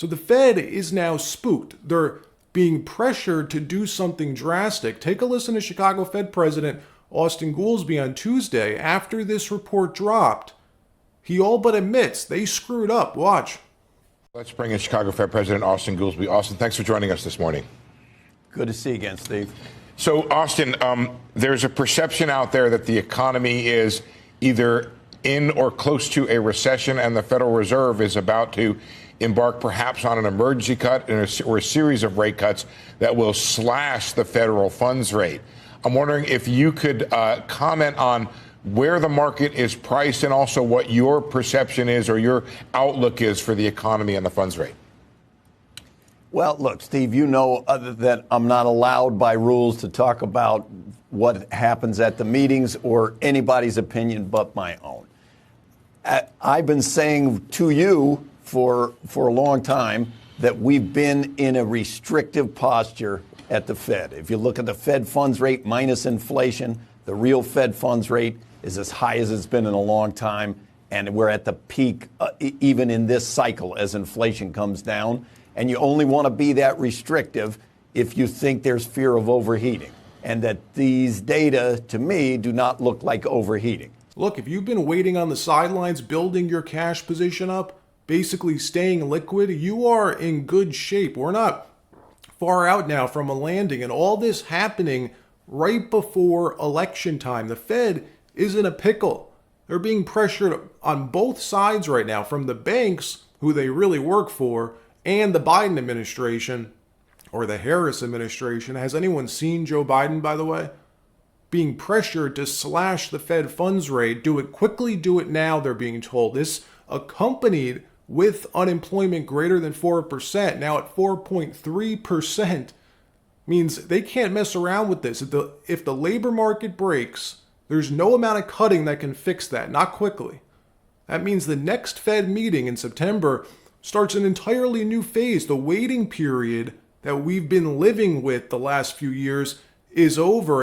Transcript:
So the Fed is now spooked. They're being pressured to do something drastic. Take a listen to Chicago Fed President Austin Goolsbee on Tuesday after this report dropped. He all but admits they screwed up. Watch. Let's bring in Chicago Fed President Austin Goolsbee. Austin, thanks for joining us this morning. Good to see you again, Steve. So, Austin, there's a perception out there that the economy is either in or close to a recession, and the Federal Reserve is about to embark perhaps on an emergency cut or a series of rate cuts that will slash the federal funds rate. I'm wondering if you could comment on where the market is priced and also what your perception is or your outlook is for the economy and the funds rate. Well, look, Steve, you know that I'm not allowed by rules to talk about what happens at the meetings or anybody's opinion but my own. I've been saying to you for a long time that we've been in a restrictive posture at the Fed. If you look at the Fed funds rate minus inflation, the real Fed funds rate is as high as it's been in a long time, and we're at the peak even in this cycle as inflation comes down. And you only want to be that restrictive if you think there's fear of overheating, and that these data, to me, do not look like overheating. Look, if you've been waiting on the sidelines, building your cash position up, basically staying liquid, you are in good shape. We're not far out now from a landing, and all this happening right before election time. The Fed is in a pickle. They're being pressured on both sides right now, from the banks, who they really work for, and the Biden administration, or the Harris administration. Has anyone seen Joe Biden, by the way? Being pressured to slash the Fed funds rate. Do it quickly, do it now, they're being told. This accompanied with unemployment greater than 4%, now at 4.3%, means they can't mess around with this. If the labor market breaks, there's no amount of cutting that can fix that, not quickly. That means the next Fed meeting in September starts an entirely new phase. The waiting period that we've been living with the last few years is over.